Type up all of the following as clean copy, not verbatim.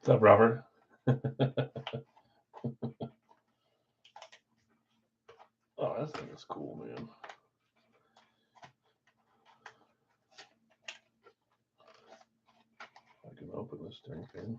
What's up, Robert? Oh, that thing is cool, man. I can open this thing.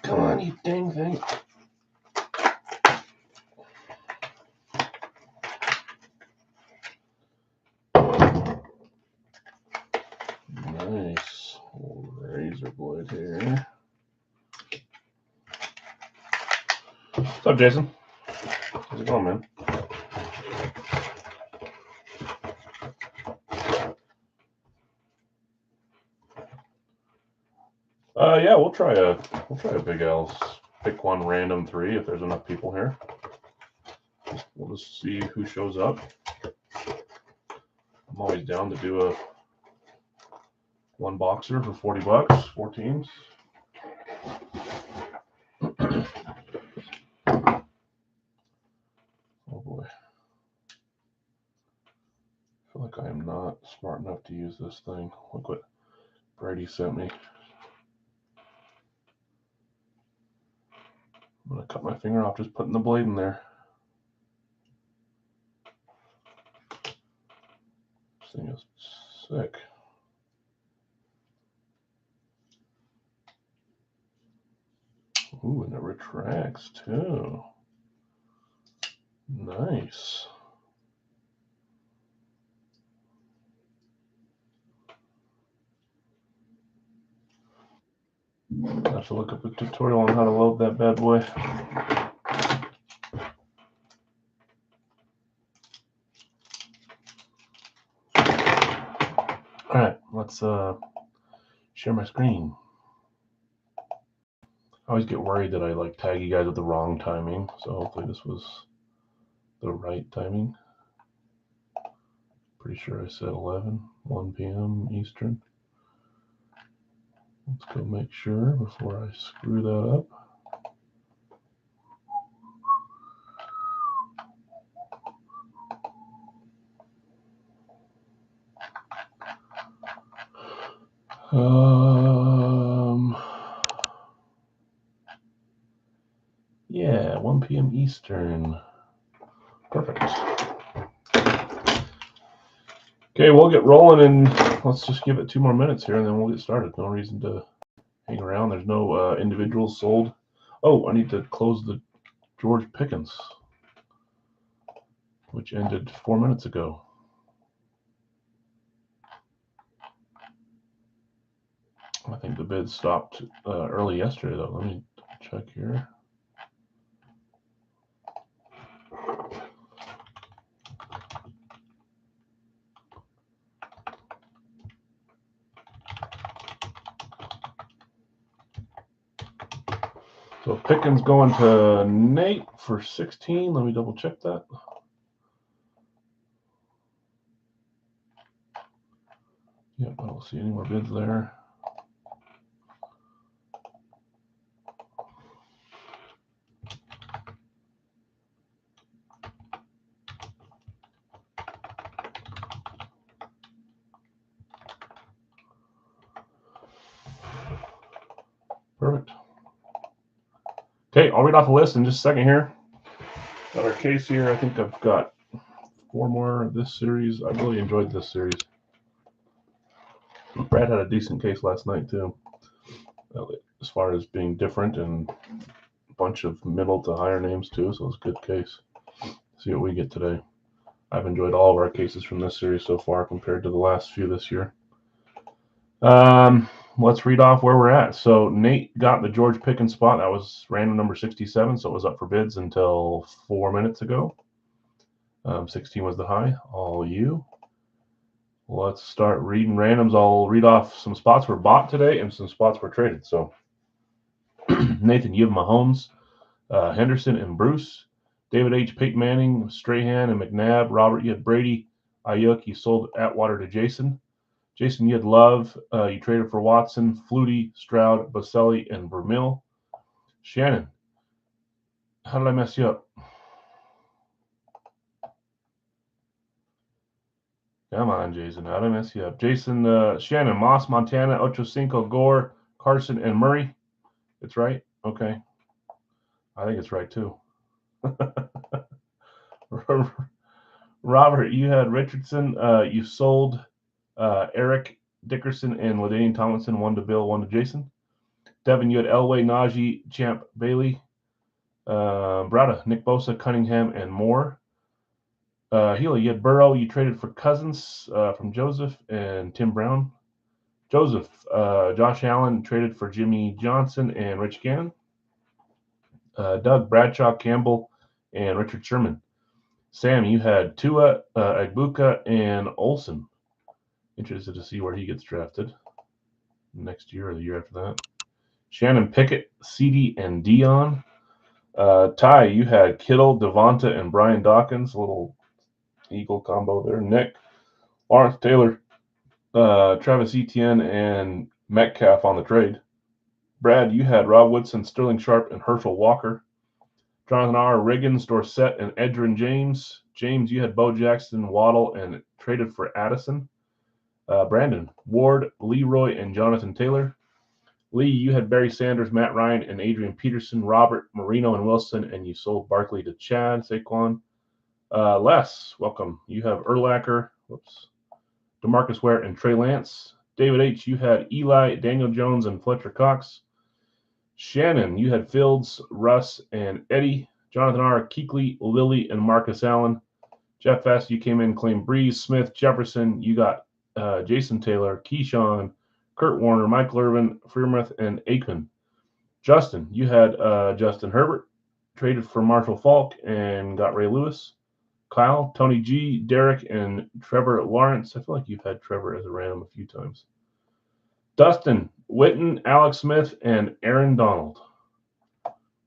Come on, you dang thing. Nice. Little razor blade here. What's up, Jason? How's it going, man? Yeah, we'll try a Big L's. Pick one random 3 if there's enough people here. We'll just see who shows up. I'm always down to do a one boxer for $40, 4 teams. Oh boy. I feel like I am not smart enough to use this thing. Look what Brady sent me. I'm gonna cut my finger off just putting the blade in there. This thing is sick. Ooh, and it retracts too. Nice. I have to look up a tutorial on how to load that bad boy. All right, let's share my screen. I always get worried that I like tag you guys with the wrong timing, so hopefully this was the right timing. Pretty sure I said 1 p.m. Eastern. Let's go make sure before I screw that up. Yeah, 1 p.m. Eastern. Perfect. Okay, we'll get rolling and let's just give it 2 more minutes here and then we'll get started. No reason to hang around. There's no individuals sold. Oh, I need to close the George Pickens, which ended 4 minutes ago. I think the bid stopped early yesterday, though. Let me check here. So Pickens going to Nate for 16. Let me double check that. Yep, I don't see any more bids there. Perfect. Okay, I'll read off the list in just a second here. Got our case here. I think I've got 4 more of this series. I really enjoyed this series. Brad had a decent case last night, too, as far as being different and a bunch of middle to higher names, too, so it's a good case. See what we get today. I've enjoyed all of our cases from this series so far compared to the last few this year. Let's read off where we're at. So Nate got the George Pickens spot. That was random number 67, so it was up for bids until 4 minutes ago. 16 was the high. All you. Let's start reading randoms. I'll read off some spots were bought today and some spots were traded. So, Nathan, you have Mahomes, Henderson, and Bruce. David H., Peyton Manning, Strahan, and McNabb. Robert, you had Brady. Ayuk, you sold Atwater to Jason. Jason, you had Love. You traded for Watson, Flutie, Stroud, Baselli, and Vermill. Shannon, how did I mess you up? Come on, Jason. How did I mess you up? Jason, Shannon, Moss, Montana, Ocho Cinco, Gore, Carson, and Murray. It's right? Okay. I think it's right, too. Robert, you had Richardson. You sold Eric Dickerson and LaDainian Tomlinson, one to Bill, one to Jason. Devin, you had Elway, Najee, Champ, Bailey. Brada, Nick Bosa, Cunningham, and more. Healy, you had Burrow. You traded for Cousins from Joseph and Tim Brown. Joseph, Josh Allen traded for Jimmy Johnson and Rich Gannon. Doug, Bradshaw, Campbell, and Richard Sherman. Sam, you had Tua, Agbuka, and Olsen. Interested to see where he gets drafted next year or the year after that. Shannon, Pickett, CD, and Dion. Ty, you had Kittle, Devonta, and Brian Dawkins. A little Eagle combo there. Nick, Lawrence Taylor, Travis Etienne, and Metcalf on the trade. Brad, you had Rob Woodson, Sterling Sharp, and Herschel Walker. Jonathan R., Riggins, Dorsett, and Edgerrin James. James, you had Bo Jackson, Waddle, and traded for Addison. Brandon, Ward, Leroy, and Jonathan Taylor. Lee, you had Barry Sanders, Matt Ryan, and Adrian Peterson. Robert, Marino, and Wilson, and you sold Barkley to Chad, Saquon. Les, welcome. You have Urlacher, DeMarcus Ware, and Trey Lance. David H., you had Eli, Daniel Jones, and Fletcher Cox. Shannon, you had Fields, Russ, and Eddie. Jonathan R., Kuechly, Lilly, and Marcus Allen. Jeff Fast, you came in, claimed Breeze, Smith, Jefferson. You got Jason Taylor, Keyshawn, Kurt Warner, Michael Irvin, Freiermuth, and Aikman. Justin, you had Justin Herbert, traded for Marshall Falk, and got Ray Lewis. Kyle, Tony G, Derek, and Trevor Lawrence. I feel like you've had Trevor as a random a few times. Dustin, Witten, Alex Smith, and Aaron Donald.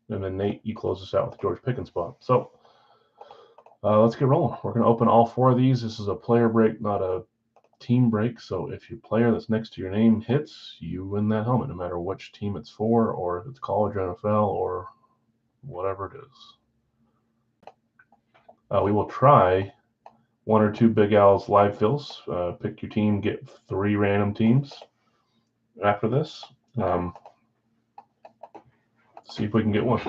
And then Nate, you close us out with the George Pickens spot. So let's get rolling. We're going to open all four of these. This is a player break, not a team break. So if your player that's next to your name hits, you win that helmet, no matter which team it's for, or if it's college or NFL or whatever it is. We will try one or two Big Al's live fills. Pick your team, get 3 random teams after this. See if we can get one.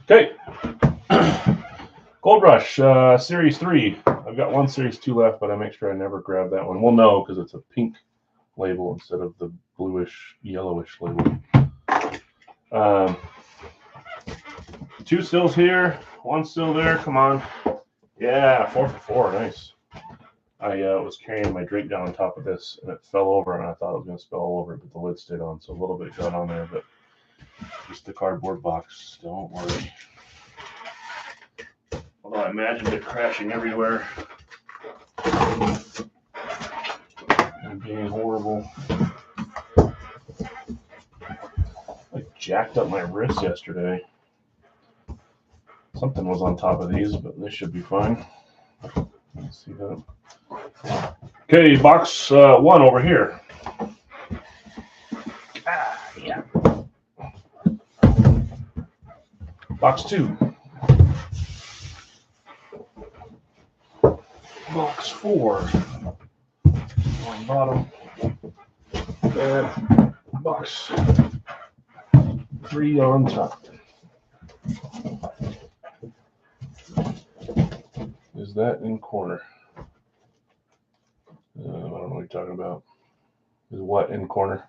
Okay. Gold Rush, Series 3. I've got one Series 2 left, but I make sure I never grab that one. Well, no, because it's a pink label instead of the bluish, yellowish label. 2 stills here, 1 still there. Come on. Yeah, 4 for 4. Nice. I was carrying my drink down on top of this, and it fell over, and I thought it was going to spill all over it, but the lid stayed on, so a little bit got on there, but just the cardboard box. Don't worry. Although I imagined it crashing everywhere and being horrible. I jacked up my wrist yesterday. Something was on top of these, but this should be fine. Let's see that. Okay, box 1 over here. Yeah. Box 2. Box 4. On bottom. And box 3 on top. Is that in corner? I don't know what you're talking about. Is what in corner?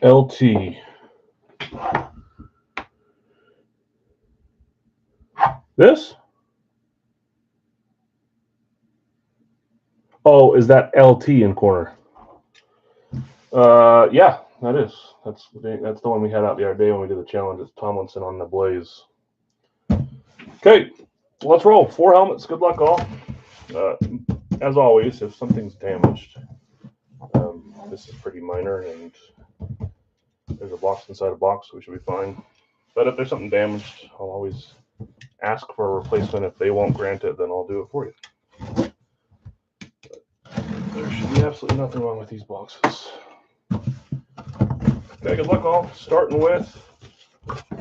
LT. This? Oh, is that LT in corner? Yeah, that is. That's the one we had out the other day when we did the challenge. It's Tomlinson on the Blaze. Okay, let's roll. 4 helmets. Good luck, all. As always, if something's damaged, this is pretty minor, and there's a box inside a box, so we should be fine. But if there's something damaged, I'll always ask for a replacement. If they won't grant it, then I'll do it for you. But there should be absolutely nothing wrong with these boxes. Okay, good luck, all. Starting with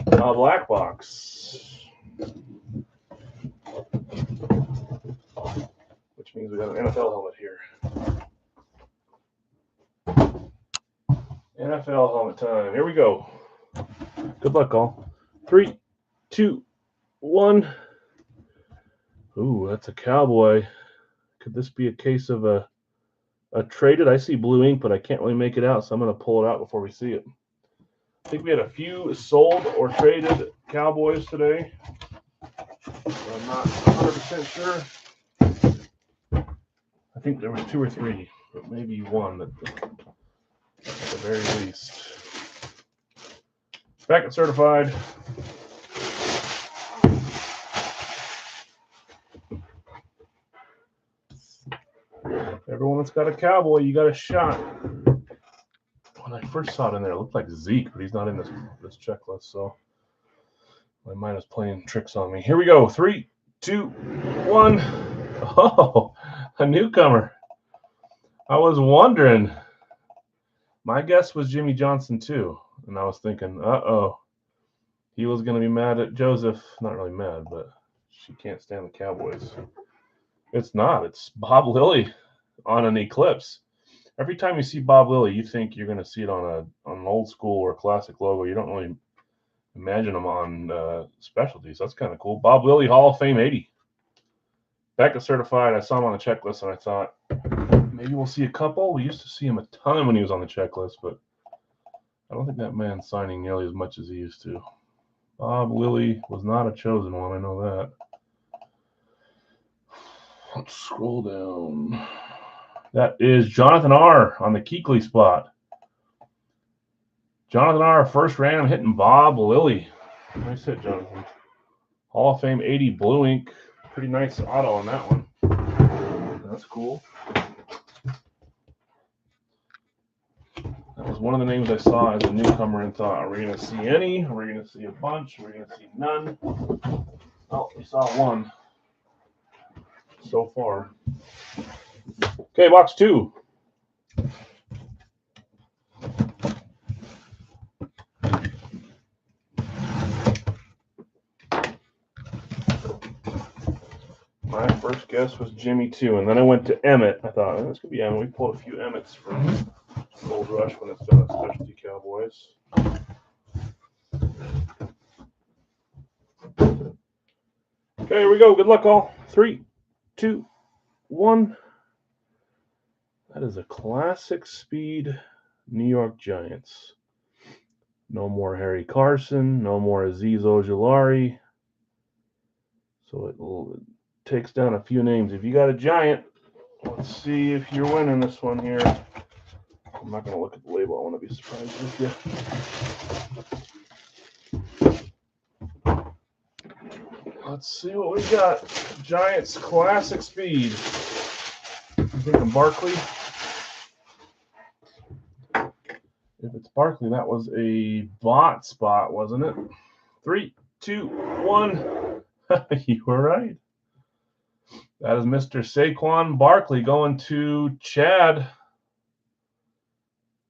a black box, which means we got an NFL helmet here. NFL helmet time. Here we go. Good luck, all. 3, 2, 1. Ooh, that's a Cowboy. Could this be a case of a traded? I see blue ink, but I can't really make it out, so I'm going to pull it out before we see it. I think we had a few sold or traded Cowboys today. I'm not 100% sure. I think there was 2 or 3, but maybe 1 at the very least. Packet certified. Everyone that's got a Cowboy, you got a shot. When I first saw it in there, it looked like Zeke, but he's not in this checklist, so my mind is playing tricks on me. Here we go. 3, 2, 1. Oh, a newcomer. I was wondering. My guess was Jimmy Johnson too, and I was thinking, uh-oh, he was going to be mad at Joseph. Not really mad, but she can't stand the Cowboys. It's not. It's Bob Lilly on an Eclipse. Every time you see Bob Lilly, you think you're going to see it on an old school or classic logo. You don't really imagine them on specialties. That's kind of cool. Bob Lilly Hall of Fame 80. Becca certified. I saw him on the checklist, and I thought maybe we'll see a couple. We used to see him a ton when he was on the checklist, but I don't think that man's signing nearly as much as he used to. Bob Lilly was not a chosen one. I know that. Let's scroll down. That is Jonathan R. on the Kuechly spot. Jonathan R. first random hitting Bob Lilly. Nice hit, Jonathan. Hall of Fame 80 blue ink. Pretty nice auto on that one. That's cool. That was one of the names I saw as a newcomer and thought, are we going to see any? Are we going to see a bunch? Are we going to see none? Oh, we saw one so far. Okay, box 2. My first guess was Jimmy 2, and then I went to Emmett. I thought, this could be Emmett. We pulled a few Emmets from Gold Rush when it's done at Specialty Cowboys. Okay, here we go. Good luck, all. 3, 2, 1. That is a classic speed New York Giants. No more Harry Carson. No more Azeez Ojulari. So it takes down a few names. If you got a Giant, let's see if you're winning this one here. I'm not going to look at the label. I want to be surprised with you. Let's see what we got. Giants classic speed. I'm thinking Barkley. If it's Barkley, that was a bot spot, wasn't it? 3, 2, 1. You were right. That is Mr. Saquon Barkley going to Chad.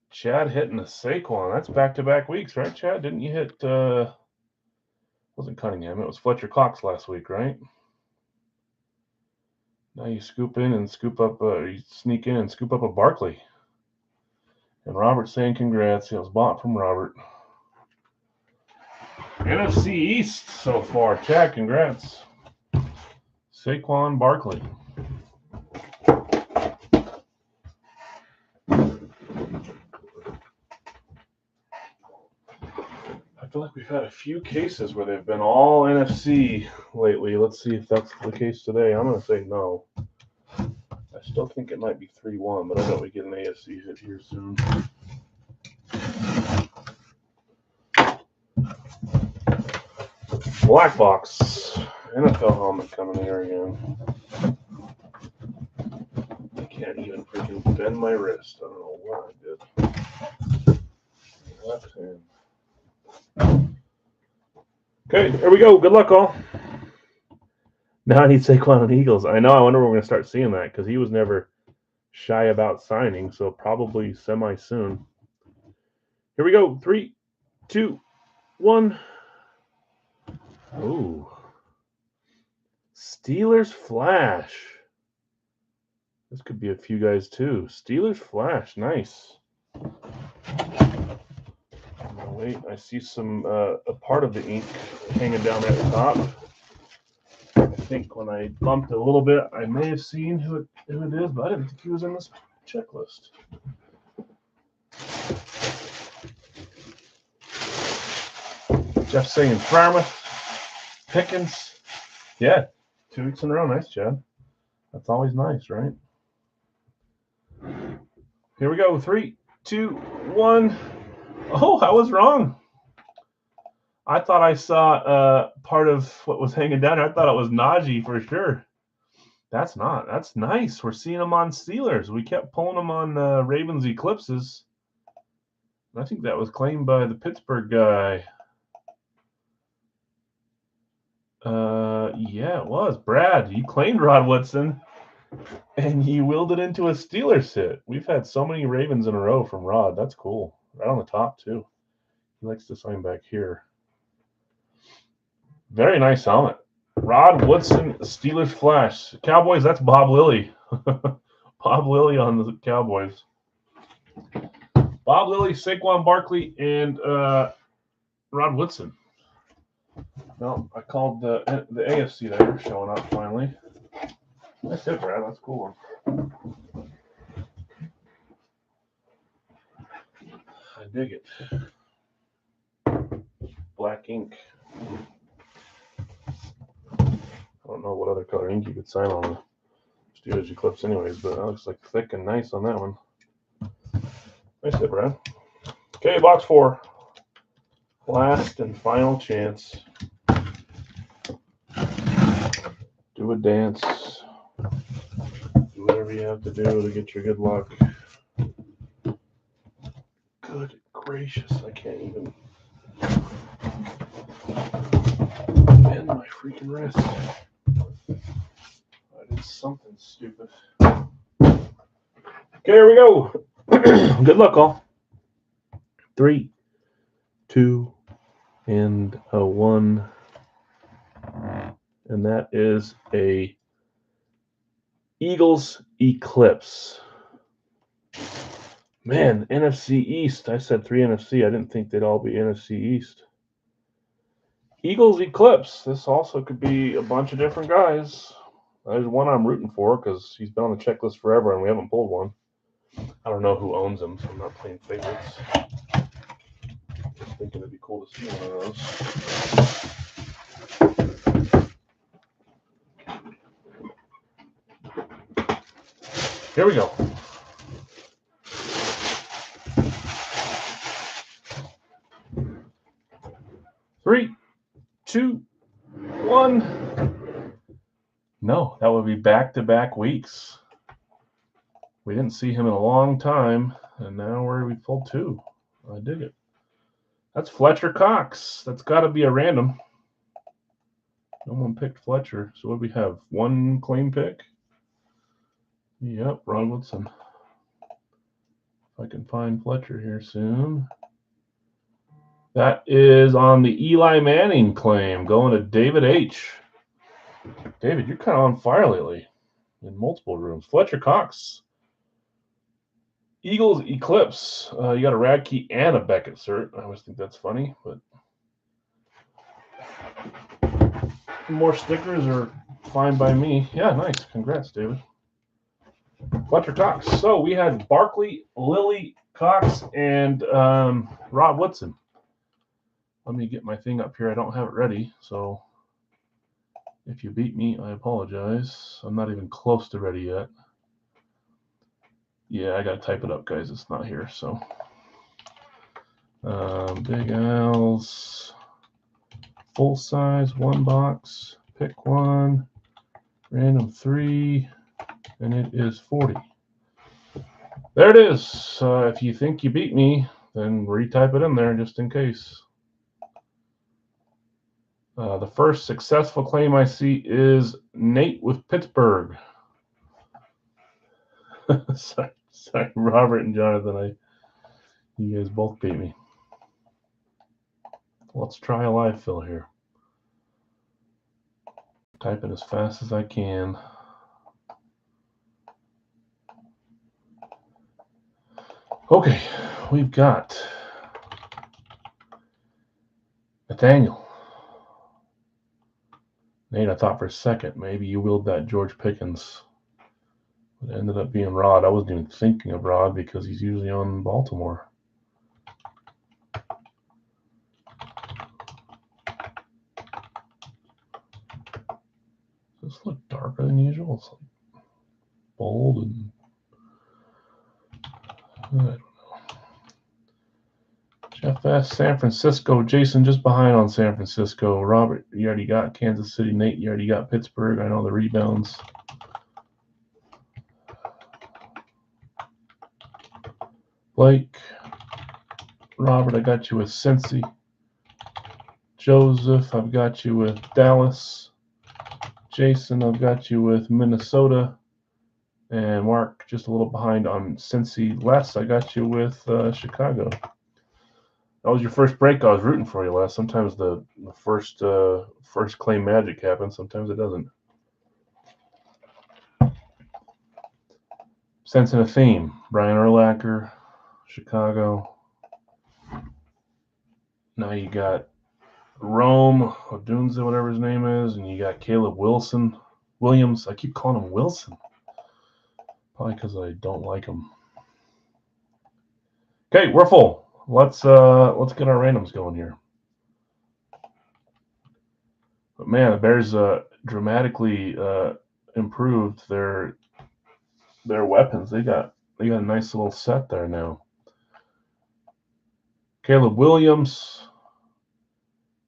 Chad hitting a Saquon. That's back-to-back weeks, right, Chad? Didn't you hit, wasn't Cunningham. It was Fletcher Cox last week, right? Now you scoop in and scoop up, you sneak in and scoop up a Barkley. And Robert saying congrats. It was bought from Robert. NFC East so far. Chad, congrats. Saquon Barkley. I feel like we've had a few cases where they've been all NFC lately. Let's see if that's the case today. I'm going to say no. I still think it might be 3-1, but I bet we get an AFC hit here soon. Black box. NFL helmet coming here again. I can't even freaking bend my wrist. I don't know what I did. Left hand. Okay, here we go. Good luck, all. Now I need Saquon on the Eagles. I know. I wonder when we're going to start seeing that because he was never shy about signing, so probably semi-soon. Here we go. 3, 2, 1. Ooh. Steelers Flash. This could be a few guys too. Steelers Flash. Nice. Oh, wait, I see some a part of the ink hanging down at the top. I think when I bumped it a little bit, I may have seen who it is, but I didn't think he was in this checklist. Jeff saying Farmouth, Pickens. Yeah, 2 weeks in a row. Nice, Jeff. That's always nice, right? Here we go. 3, 2, 1. Oh, I was wrong. I thought I saw part of what was hanging down there. I thought it was Najee for sure. That's not. That's nice. We're seeing them on Steelers. We kept pulling them on Ravens Eclipses. I think that was claimed by the Pittsburgh guy. Yeah, it was. Brad, you claimed Rod Woodson, and you willed it into a Steelers hit. We've had so many Ravens in a row from Rod. That's cool. Right on the top, too. He likes to sign back here. Very nice helmet. Rod Woodson, Steelers Flash. Cowboys, that's Bob Lilly. Bob Lilly on the Cowboys. Bob Lilly, Saquon Barkley, and Rod Woodson. No, I called the AFC there showing up finally. That's it, Brad. That's a cool one. I dig it. Black ink. I don't know what other color ink you could sign on the Steelers Eclipse anyways, but that looks like thick and nice on that one. Nice hit, Brad. Okay, box 4. Last and final chance. Do a dance. Do whatever you have to do to get your good luck. Good gracious, I can't even bend my freaking wrist. I did something stupid. Okay, here we go. Good luck, all. 3, 2, and a 1. And that is a Eagles Eclipse. Man, NFC East. I said 3 NFC. I didn't think they'd all be NFC East. Eagles Eclipse. This also could be a bunch of different guys. There's one I'm rooting for because he's been on the checklist forever and we haven't pulled one. I don't know who owns them, so I'm not playing favorites. Just thinking it'd be cool to see one of those. Here we go. Three, 2, 1. No, that would be back-to-back weeks. We didn't see him in a long time, and now we pulled 2. I dig it. That's Fletcher Cox. That's got to be a random. No one picked Fletcher. So what do we have? 1 claim pick? Yep, Rod Woodson. If I can find Fletcher here soon. That is on the Eli Manning claim, going to David H. David, you're kind of on fire lately in multiple rooms. Fletcher Cox. Eagles Eclipse. You got a Radke and a Beckett cert. I always think that's funny, but more stickers are fine by me. Yeah, nice. Congrats, David. Fletcher Cox. So we had Barkley, Lilly, Cox, and Rod Woodson. Let me get my thing up here. I don't have it ready, so if you beat me, I apologize. I'm not even close to ready yet. Yeah, I got to type it up, guys. It's not here, so. Big Al's full size, 1 box, pick 1, random 3, and it is 40. There it is. If you think you beat me, then retype it in there just in case. The first successful claim I see is Nate with Pittsburgh. sorry, Robert and Jonathan. You guys both beat me. Let's try a live fill here. Type it as fast as I can. Okay, we've got Nathaniel. Nate, I thought for a second maybe you willed that George Pickens. It ended up being Rod. I wasn't even thinking of Rod because he's usually on Baltimore. Does this look darker than usual? It's like bold and I don't know. Jeff S. San Francisco. Jason just behind on San Francisco. Robert, you already got Kansas City. Nate, you already got Pittsburgh. I know the rebounds. Blake. Robert, I got you with Cincy. Joseph, I've got you with Dallas. Jason, I've got you with Minnesota. And Mark, just a little behind on Cincy. Les, I got you with Chicago. That was your first break. I was rooting for you, Les. Sometimes the first claim magic happens. Sometimes it doesn't. Sensing a theme. Brian Urlacher, Chicago. Now you got Rome, Odunze, whatever his name is, and you got Caleb Williams. I keep calling him Wilson. Probably because I don't like him. Okay, we're full. Let's get our randoms going here. But man, the Bears dramatically improved their weapons. They got a nice little set there now. Caleb Williams,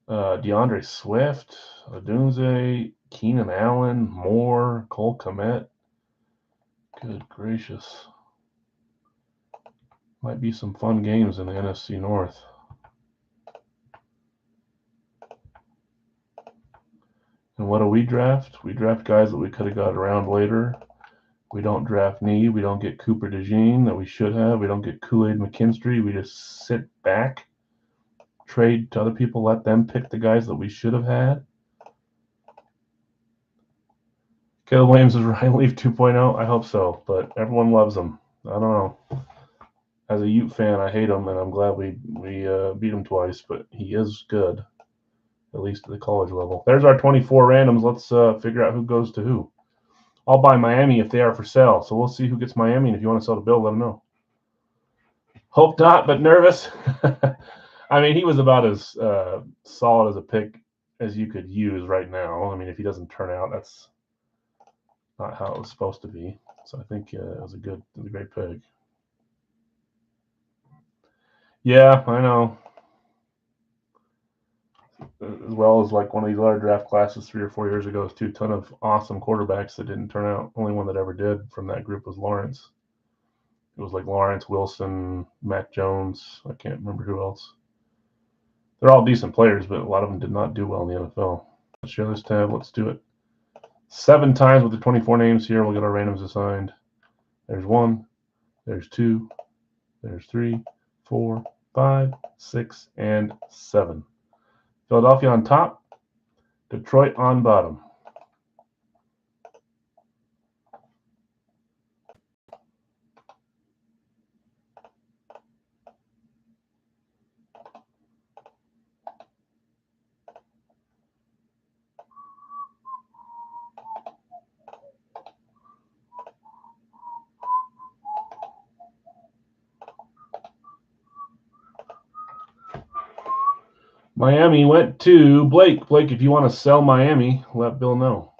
DeAndre Swift, Odunze, Keenan Allen, Moore, Cole Kmet. Good gracious. Might be some fun games in the NFC North. And what do we draft? We draft guys that we could have got around later. We don't draft need. We don't get Cooper DeJean that we should have. We don't get Kool-Aid McKinstry. We just sit back, trade to other people, let them pick the guys that we should have had. Caleb Williams is Ryan Leaf 2.0. I hope so, but everyone loves him. I don't know. As a Ute fan, I hate him, and I'm glad we beat him twice, but he is good, at least at the college level. There's our 24 randoms. Let's figure out who goes to who. I'll buy Miami if they are for sale, so we'll see who gets Miami, and if you want to sell the bill, let them know. Hope not, but nervous. I mean, he was about as solid as a pick as you could use right now. I mean, if he doesn't turn out, that's not how it was supposed to be. So I think it was a great pick. Yeah, I know. As well as like one of these other draft classes 3 or 4 years ago, a ton of awesome quarterbacks that didn't turn out. Only one that ever did from that group was Lawrence. It was like Lawrence, Wilson, Mac Jones. I can't remember who else. They're all decent players, but a lot of them did not do well in the NFL. Let's share this tab. Let's do it. 7 times with the 24 names here. We'll get our randoms assigned. There's 1. There's 2. There's 3, 4, 5, 6, and 7. Philadelphia on top. Detroit on bottom. Miami went to Blake. Blake, if you want to sell Miami, let Bill know.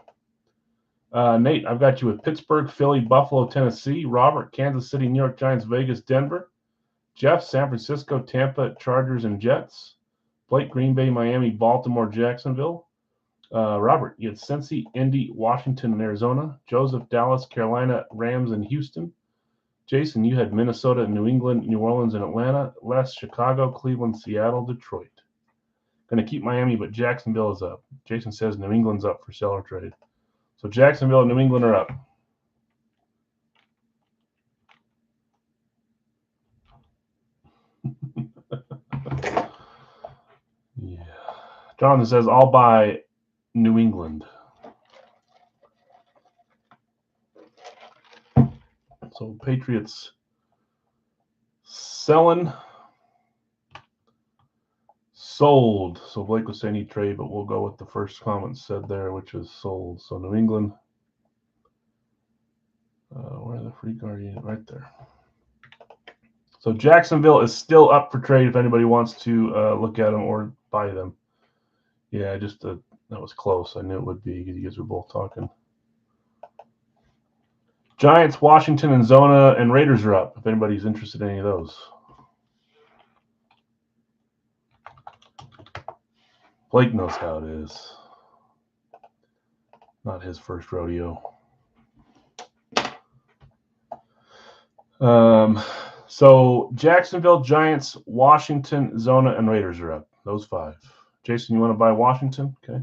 Nate, I've got you with Pittsburgh, Philly, Buffalo, Tennessee. Robert, Kansas City, New York Giants, Vegas, Denver. Jeff, San Francisco, Tampa, Chargers, and Jets. Blake, Green Bay, Miami, Baltimore, Jacksonville. Robert, you had Cincy, Indy, Washington, and Arizona. Joseph, Dallas, Carolina, Rams, and Houston. Jason, you had Minnesota, New England, New Orleans, and Atlanta. Les, Chicago, Cleveland, Seattle, Detroit. Going to keep Miami, but Jacksonville is up. Jason says New England's up for sell or trade. So Jacksonville and New England are up. Yeah. Jonathan says, I'll buy New England. So Patriots selling. Sold. So Blake was saying he'd trade, but we'll go with the first comment said there, which is sold. So New England. Where are the free guardian? Right there. So Jacksonville is still up for trade if anybody wants to look at them or buy them. Yeah, just that was close. I knew it would be because you guys were both talking. Giants, Washington, and Zona and Raiders are up if anybody's interested in any of those. Blake knows how it is. Not his first rodeo. So Jacksonville, Giants, Washington, Zona, and Raiders are up. Those 5. Jason, you want to buy Washington? Okay.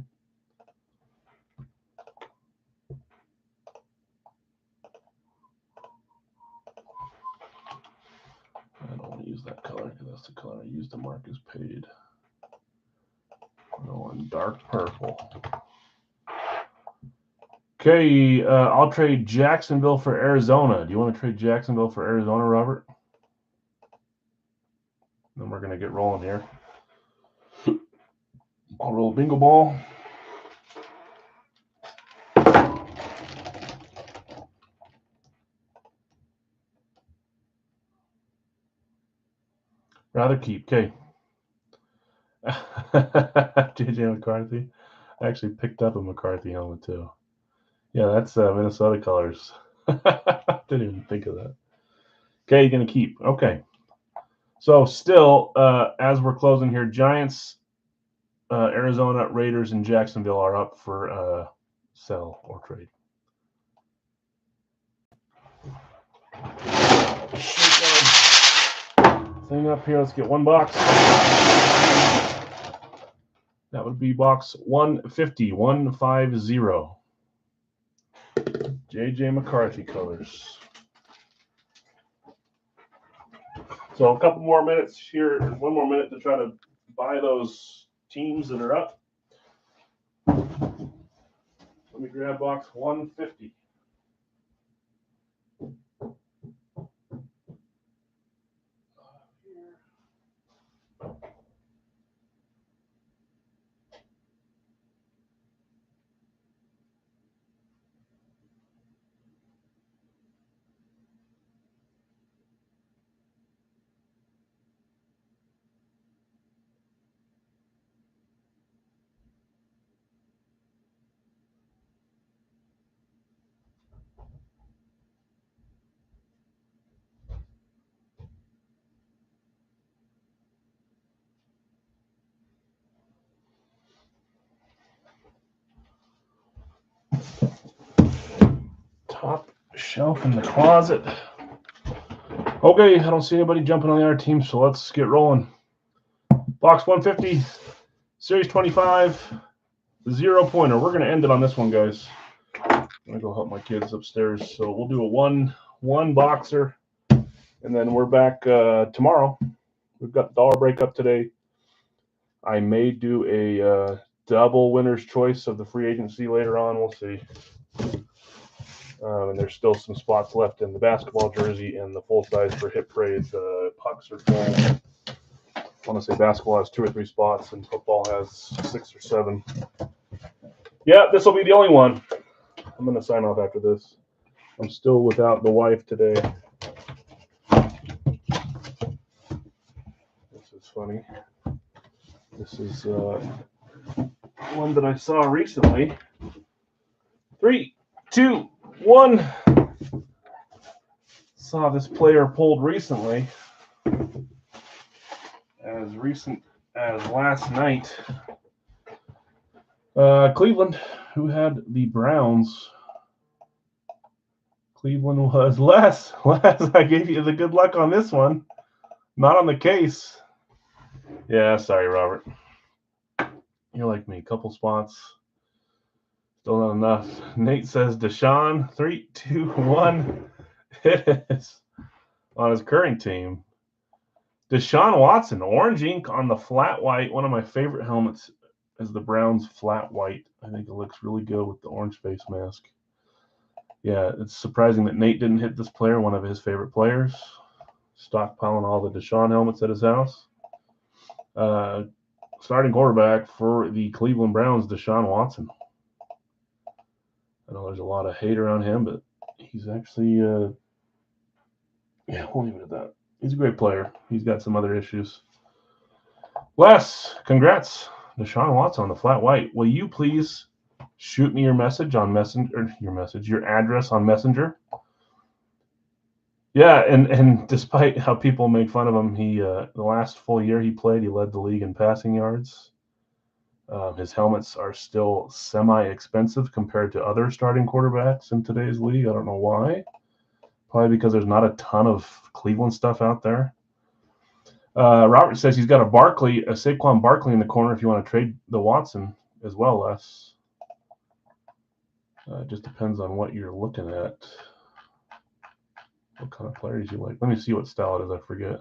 I don't want to use that color because that's the color I used to mark as paid. Go on dark purple. Okay, I'll trade Jacksonville for Arizona. Do you want to trade Jacksonville for Arizona, Robert? Then we're going to get rolling here. I'll roll a bingo ball. Rather keep. Okay. JJ McCarthy. I actually picked up a McCarthy helmet too. Yeah, that's Minnesota colors. Didn't even think of that. Okay, you're going to keep. Okay. So still, as we're closing here, Giants, Arizona, Raiders, and Jacksonville are up for sell or trade. Thing up here. Let's get one box. That would be box 150, 150. JJ McCarthy colors. So a couple more minutes here, 1 more minute to try to buy those teams that are up. Let me grab box 150. Top shelf in the closet. Okay, I don't see anybody jumping on the other team, so let's get rolling. Box 150, Series 25, 0-pointer. We're going to end it on this one, guys. I'm going to go help my kids upstairs. So we'll do a one boxer, and then we're back tomorrow. We've got dollar breakup today. I may do a double winner's choice of the free agency later on. We'll see. And there's still some spots left in the basketball jersey and the full size for hip parade. The pucks are full. I want to say basketball has 2 or 3 spots and football has 6 or 7. Yeah, this will be the only one. I'm going to sign off after this. I'm still without the wife today. This is funny. This is one that I saw recently. 3. 2, 1. Saw this player pulled recently. As recent as last night. Cleveland, who had the Browns. Cleveland was Les. Les, I gave you the good luck on this one. Not on the case. Yeah, sorry, Robert. You're like me. Couple spots. Still not enough. Nate says Deshaun. 3, 2, 1. It is on his current team. Deshaun Watson, orange ink on the flat white. One of my favorite helmets is the Browns flat white. I think it looks really good with the orange face mask. Yeah, it's surprising that Nate didn't hit this player, one of his favorite players. Stockpiling all the Deshaun helmets at his house. Starting quarterback for the Cleveland Browns, Deshaun Watson. I know there's a lot of hate around him, but he's actually, yeah, we'll leave it at that. He's a great player. He's got some other issues. Les, congrats. Deshaun Watson on the flat white. Will you please shoot me your message on Messenger, your address on Messenger? Yeah, and despite how people make fun of him, he the last full year he played, he led the league in passing yards. His helmets are still semi-expensive compared to other starting quarterbacks in today's league. I don't know why. Probably because there's not a ton of Cleveland stuff out there. Robert says he's got a Saquon Barkley in the corner if you want to trade the Watson as well, Les. It just depends on what you're looking at. What kind of players you like. Let me see what style it is. I forget.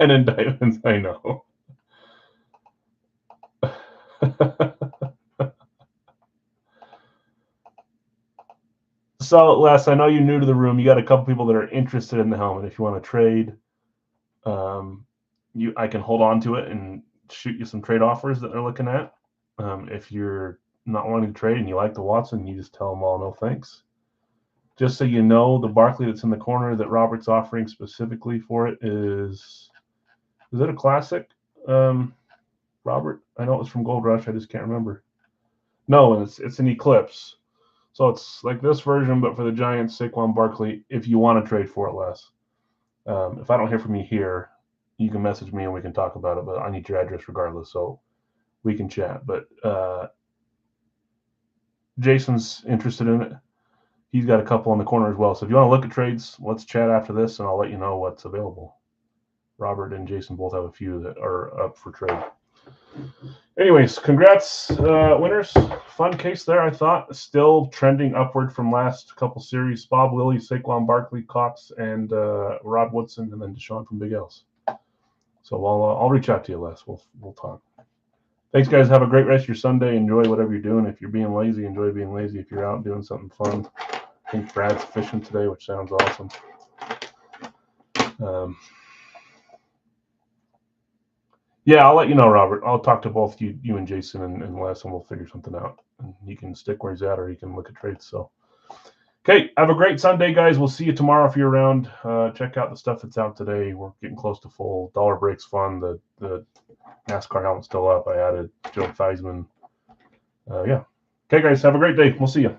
And indictments, I know. So, Les, I know you're new to the room. You got a couple people that are interested in the helmet. If you want to trade, I can hold on to it and shoot you some trade offers that they're looking at. If you're not wanting to trade and you like the Watson, you just tell them all no thanks. Just so you know, the Barkley that's in the corner that Robert's offering specifically for it is it a classic, Robert? I know it was from Gold Rush. I just can't remember. No, it's an Eclipse. So it's like this version, but for the Giants, Saquon Barkley, if you want to trade for it, Les. If I don't hear from you here, you can message me and we can talk about it, but I need your address regardless, so we can chat. But Jason's interested in it. He's got a couple in the corner as well. So if you want to look at trades, let's chat after this, and I'll let you know what's available. Robert and Jason both have a few that are up for trade. Anyways, congrats, winners. Fun case there, I thought. Still trending upward from last couple series. Bob Lilly, Saquon Barkley, Cox, and Rod Woodson, and then Deshaun from Big L's. So I'll reach out to you, Les. We'll talk. Thanks, guys. Have a great rest of your Sunday. Enjoy whatever you're doing. If you're being lazy, enjoy being lazy. If you're out doing something fun, I think Brad's fishing today, which sounds awesome. Yeah, I'll let you know, Robert. I'll talk to both you and Jason and Les, and we'll figure something out. And he can stick where he's at, or he can look at trades. So, okay, have a great Sunday, guys. We'll see you tomorrow if you're around. Check out the stuff that's out today. We're getting close to full. Dollar Break's fun. The NASCAR helmet's still up. I added Joe Theismann. Yeah. Okay, guys, have a great day. We'll see you.